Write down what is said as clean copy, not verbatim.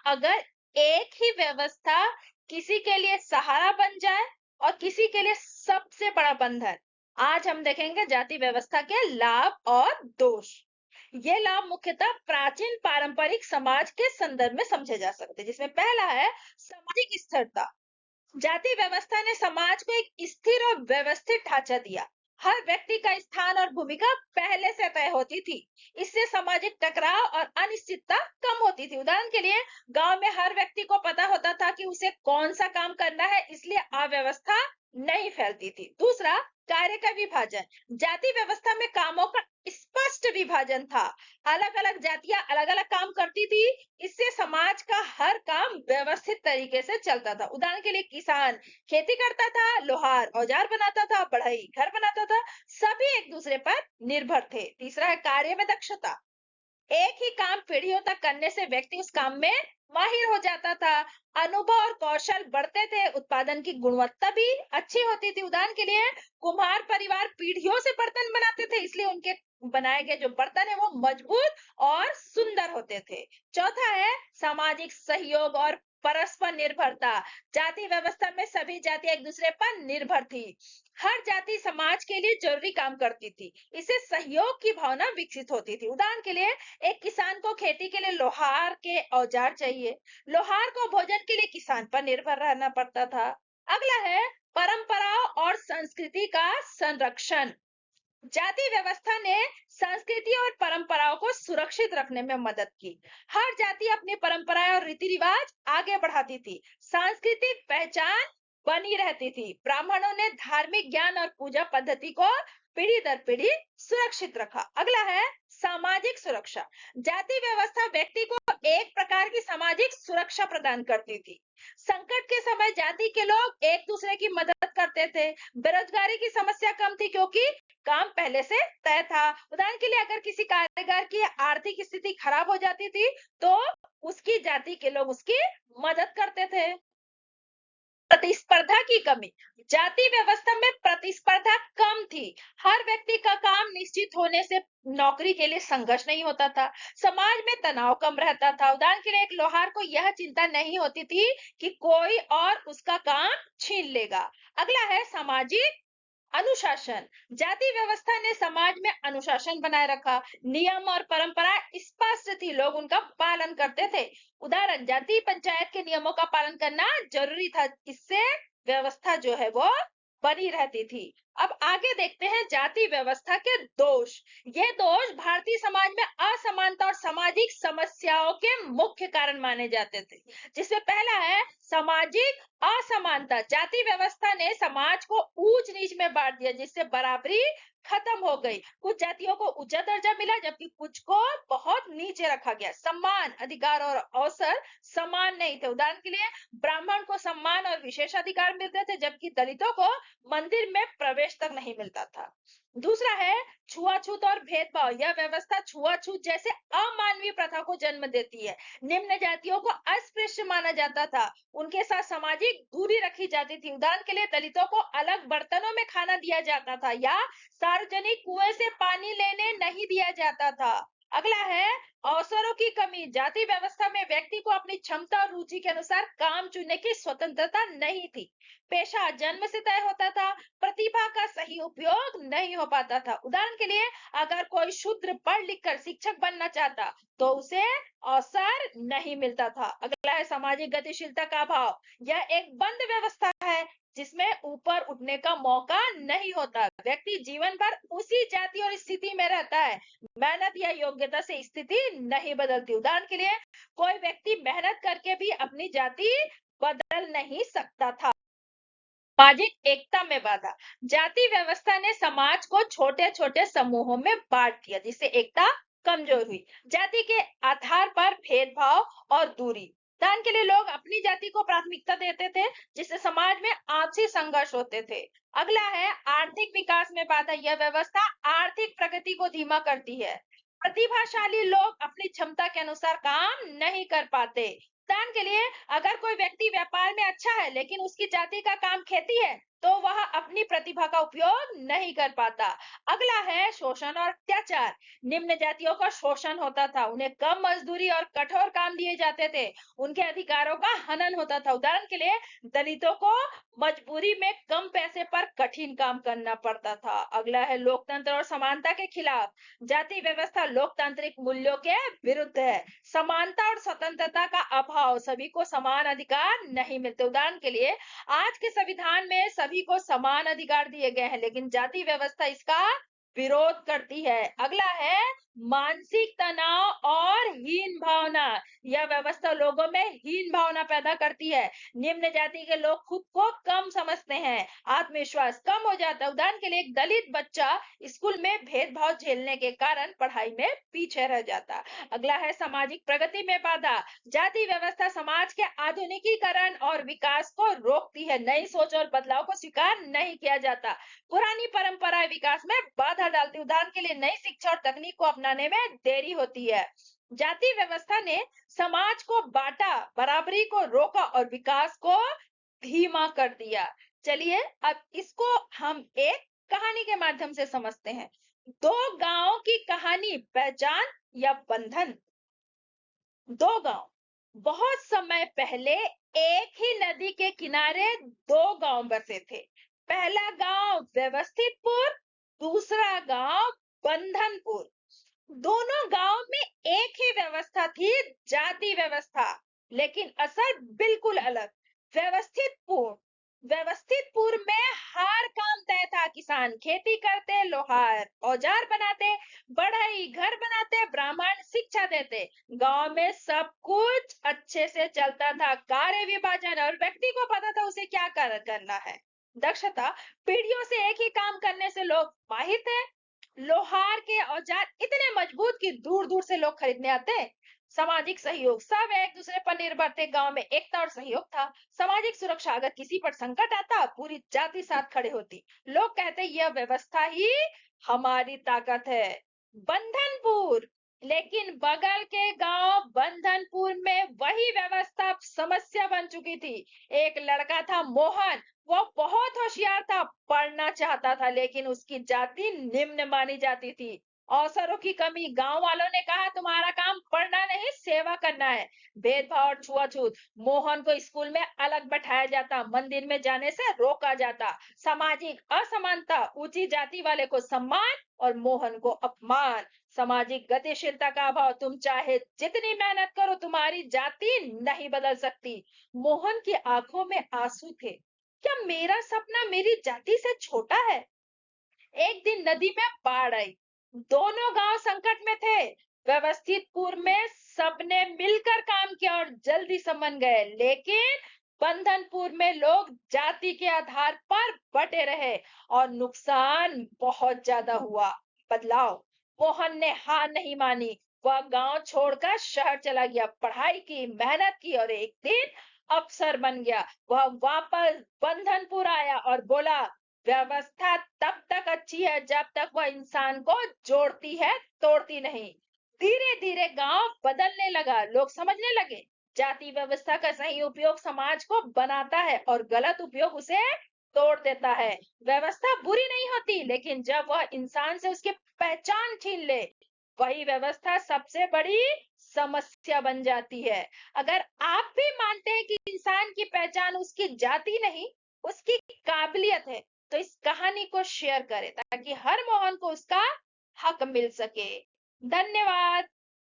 अगर एक ही व्यवस्था किसी के लिए सहारा बन जाए और किसी के लिए सबसे बड़ा बंधन। आज हम देखेंगे जाति व्यवस्था के लाभ और दोष। ये लाभ मुख्यतः प्राचीन पारंपरिक समाज के संदर्भ में समझे जा सकते हैं, जिसमें पहला है सामाजिक स्थिरता। जाति व्यवस्था ने समाज को एक स्थिर और व्यवस्थित ढांचा दिया। हर व्यक्ति का स्थान और भूमिका पहले से तय होती थी। इससे सामाजिक टकराव और अनिश्चितता कम होती थी। उदाहरण के लिए गांव में हर व्यक्ति को पता होता था कि उसे कौन सा काम करना है, इसलिए अव्यवस्था नहीं फैलती थी। दूसरा, कार्य का विभाजन। जाति व्यवस्था में कामों का स्पष्ट विभाजन था। अलग अलग जातियां अलग अलग काम करती थी। इससे समाज का हर काम व्यवस्थित तरीके से चलता था। उदाहरण के लिए किसान खेती करता था, लोहार औजार बनाता था, बढ़ई घर बनाता था। सभी एक दूसरे पर निर्भर थे। तीसरा है कार्य में दक्षता। एक ही काम पीढ़ियों तक करने से व्यक्ति उस काम में माहिर हो जाता था। अनुभव और कौशल बढ़ते थे, उत्पादन की गुणवत्ता भी अच्छी होती थी। उदाहरण के लिए कुम्हार परिवार पीढ़ियों से बर्तन बनाते थे, इसलिए उनके बनाए गए जो बर्तन है वो मजबूत और सुंदर होते थे। चौथा है सामाजिक सहयोग और परस्पर निर्भरता। जाति व्यवस्था में सभी जातियां एक दूसरे पर निर्भर थी। हर जाति समाज के लिए जरूरी काम करती थी। इससे सहयोग की भावना विकसित होती थी। उदाहरण के लिए एक किसान को खेती के लिए लोहार के औजार चाहिए, लोहार को भोजन के लिए किसान पर निर्भर रहना पड़ता था। अगला है परंपराओं और संस्कृति का संरक्षण। जाति व्यवस्था ने संस्कृति और परंपराओं को सुरक्षित रखने में मदद की। हर जाति अपनी परंपराएं और रीति रिवाज आगे बढ़ाती थी। सांस्कृतिक पहचान बनी रहती थी। ब्राह्मणों ने धार्मिक ज्ञान और पूजा पद्धति को पीढ़ी दर पीढ़ी सुरक्षित रखा। अगला है सामाजिक सुरक्षा। जाति व्यवस्था व्यक्ति को एक प्रकार की सामाजिक सुरक्षा प्रदान करती थी। संकट के समय जाति के लोग एक दूसरे की मदद करते थे। बेरोजगारी की समस्या कम थी क्योंकि काम पहले से तय था। उदाहरण के लिए अगर किसी कारीगर की आर्थिक स्थिति खराब हो जाती थी तो उसकी जाति के लोग उसकी मदद करते थे। प्रतिस्पर्धा की कमी। जाति व्यवस्था में प्रतिस्पर्धा कम थी। हर व्यक्ति का काम निश्चित होने से नौकरी के लिए संघर्ष नहीं होता था। समाज में तनाव कम रहता था। उदाहरण के लिए एक लोहार को यह चिंता नहीं होती थी कि कोई और उसका काम छीन लेगा। अगला है सामाजिक अनुशासन। जाति व्यवस्था ने समाज में अनुशासन बनाए रखा। नियम और परंपरा स्पष्ट थी, लोग उनका पालन करते थे। उदाहरण, जाति पंचायत के नियमों का पालन करना जरूरी था। इससे व्यवस्था जो है वो बनी रहती थी। अब आगे देखते हैं जाति व्यवस्था के दोष। ये दोष भारतीय समाज में असमानता और सामाजिक समस्याओं के मुख्य कारण माने जाते थे, जिसमें पहला है सामाजिक असमानता। जाति व्यवस्था ने समाज को ऊंच नीच में बांट दिया, जिससे बराबरी खत्म हो गई। कुछ जातियों को ऊंचा दर्जा मिला जबकि कुछ को बहुत नीचे रखा गया। सम्मान, अधिकार और अवसर समान नहीं थे। उदाहरण के लिए ब्राह्मण को सम्मान और विशेष अधिकार मिलते थे जबकि दलितों को मंदिर में प्रवेश तक नहीं मिलता था। दूसरा है छुआछूत और भेदभाव। यह व्यवस्था छुआछूत जैसे अमानवीय प्रथा को जन्म देती है। निम्न जातियों को अस्पृश्य माना जाता था, उनके साथ सामाजिक दूरी रखी जाती थी। उदाहरण के लिए दलितों को अलग बर्तनों में खाना दिया जाता था या सार्वजनिक कुएं से पानी लेने नहीं दिया जाता था। अगला है अवसरों की कमी। जाति व्यवस्था में व्यक्ति को अपनी क्षमता और रुचि के अनुसार काम चुनने की स्वतंत्रता नहीं थी। पेशा जन्म से तय होता था, प्रतिभा का सही उपयोग नहीं हो पाता था। उदाहरण के लिए अगर कोई शूद्र पढ़ लिख कर शिक्षक बनना चाहता तो उसे अवसर नहीं मिलता था। अगला है सामाजिक गतिशीलता का अभाव। यह एक बंद व्यवस्था है जिसमें ऊपर उठने का मौका नहीं होता। व्यक्ति जीवन भर उसी जाति और स्थिति में रहता है। मेहनत या योग्यता से स्थिति नहीं बदलती। उदाहरण के लिए कोई व्यक्ति मेहनत करके भी अपनी जाति बदल नहीं सकता था। सामाजिक एकता में बाधा। जाति व्यवस्था ने समाज को छोटे छोटे समूहों में बांट दिया, जिससे एकता कमजोर हुई। जाति के आधार पर भेदभाव और दूरी। उदाहरण के लिए लोग अपनी जाति को प्राथमिकता देते थे, जिससे समाज में आपसी संघर्ष होते थे। अगला है आर्थिक विकास में बाधा। यह व्यवस्था आर्थिक प्रगति को धीमा करती है। प्रतिभाशाली लोग अपनी क्षमता के अनुसार काम नहीं कर पाते। उदाहरण के लिए अगर कोई व्यक्ति व्यापार में अच्छा है लेकिन उसकी जाति का काम खेती है तो वह अपनी प्रतिभा का उपयोग नहीं कर पाता। अगला है शोषण और अत्याचार। निम्न जातियों का शोषण होता था, उन्हें कम मजदूरी और कठोर काम दिए जाते थे, उनके अधिकारों का हनन होता था। उदाहरण के लिए दलितों को मजबूरी में कम पैसे पर कठिन काम करना पड़ता था। अगला है लोकतंत्र और समानता के खिलाफ। जाति व्यवस्था लोकतांत्रिक मूल्यों के विरुद्ध है। समानता और स्वतंत्रता का अभाव, सभी को समान अधिकार नहीं मिलते। उदाहरण के लिए आज के संविधान में सभी को समान अधिकार दिए गए हैं, लेकिन जाति व्यवस्था इसका विरोध करती है। अगला है मानसिक तनाव और हीन भावना। यह व्यवस्था लोगों में हीन भावना पैदा करती है। निम्न जाति के लोग खुद को कम समझते हैं, आत्मविश्वास कम हो जाता है। उदाहरण के लिए एक दलित बच्चा स्कूल में भेदभाव झेलने के कारण पढ़ाई में पीछे रह जाता। अगला है सामाजिक प्रगति में बाधा। जाति व्यवस्था समाज के आधुनिकीकरण और विकास को रोकती है। नई सोच और बदलाव को स्वीकार नहीं किया जाता। पुरानी परंपराएं विकास में बाधा डालती। उदाहरण के लिए नई शिक्षा और तकनीक को अपनाने में देरी होती है। जाति व्यवस्था ने समाज को बांटा, बराबरी को रोका और विकास को धीमा कर दिया। चलिए अब इसको हम एक कहानी के माध्यम से समझते हैं। दो गांवों की कहानी, पहचान या बंधन। दो गांव बहुत समय पहले एक ही नदी के किनारे दो गांव बसे थे। पहला गांव व्यवस्थितपुर, दूसरा गांव बंधनपुर। दोनों गांव में एक ही व्यवस्था थी, जाति व्यवस्था, लेकिन असर बिल्कुल अलग। व्यवस्थितपुर व्यवस्थितपुर में हर काम तय था। किसान खेती करते, लोहार औजार बनाते, बढ़ई घर बनाते, ब्राह्मण शिक्षा देते। गांव में सब कुछ अच्छे से चलता था। कार्य विभाजन और व्यक्ति को पता था उसे क्या कार्य करना है। दक्षता, पीढ़ियों से एक ही काम करने से लोग माहिर थे। लोहार के औजार इतने मजबूत कि दूर दूर से लोग खरीदने आते। सामाजिक सहयोग, सब एक दूसरे पर निर्भर थे। गांव में एकता और सहयोग था। सामाजिक सुरक्षा, अगर किसी पर संकट आता पूरी जाति साथ खड़े होती। लोग कहते यह व्यवस्था ही हमारी ताकत है। बंधनपुर, लेकिन बगल के गांव बंधनपुर में वही व्यवस्था समस्या बन चुकी थी। एक लड़का था मोहन, वो बहुत होशियार था, पढ़ना चाहता था, लेकिन उसकी जाति निम्न मानी जाती थी। अवसरों की कमी, गांव वालों ने कहा तुम्हारा काम पढ़ना नहीं सेवा करना है। भेदभाव और छुआछूत, मोहन को स्कूल में अलग बैठाया जाता, मंदिर में जाने से रोका जाता। सामाजिक असमानता, ऊंची जाति वाले को सम्मान और मोहन को अपमान। सामाजिक गतिशीलता का अभाव, तुम चाहे जितनी मेहनत करो तुम्हारी जाति नहीं बदल सकती। मोहन की आंखों में आंसू थे। क्या मेरा सपना मेरी जाति से छोटा है? एक दिन नदी में बाढ़ आई, दोनों गांव संकट में थे। व्यवस्थितपुर में सबने मिलकर काम किया और जल्दी समन गए, लेकिन बंधनपुर में लोग जाति के आधार पर बटे रहे और नुकसान बहुत ज्यादा हुआ। बदलाव, मोहन ने हार नहीं मानी, वह गांव छोड़कर शहर चला गया, पढ़ाई की, मेहनत की और एक दिन अफसर बन गया। वह वापस बंधनपुर आया और बोला व्यवस्था तब तक अच्छी है जब तक वह इंसान को जोड़ती है, तोड़ती नहीं। धीरे धीरे गांव बदलने लगा, लोग समझने लगे जाति व्यवस्था का सही उपयोग समाज को बनाता है और गलत उपयोग उसे तोड़ देता है। व्यवस्था बुरी नहीं होती, लेकिन जब वह इंसान से उसकी पहचान छीन ले, वही व्यवस्था सबसे बड़ी समस्या बन जाती है। अगर आप भी मानते हैं कि इंसान की पहचान उसकी जाति नहीं, उसकी काबिलियत है, तो इस कहानी को शेयर करें ताकि हर मोहन को उसका हक मिल सके। धन्यवाद।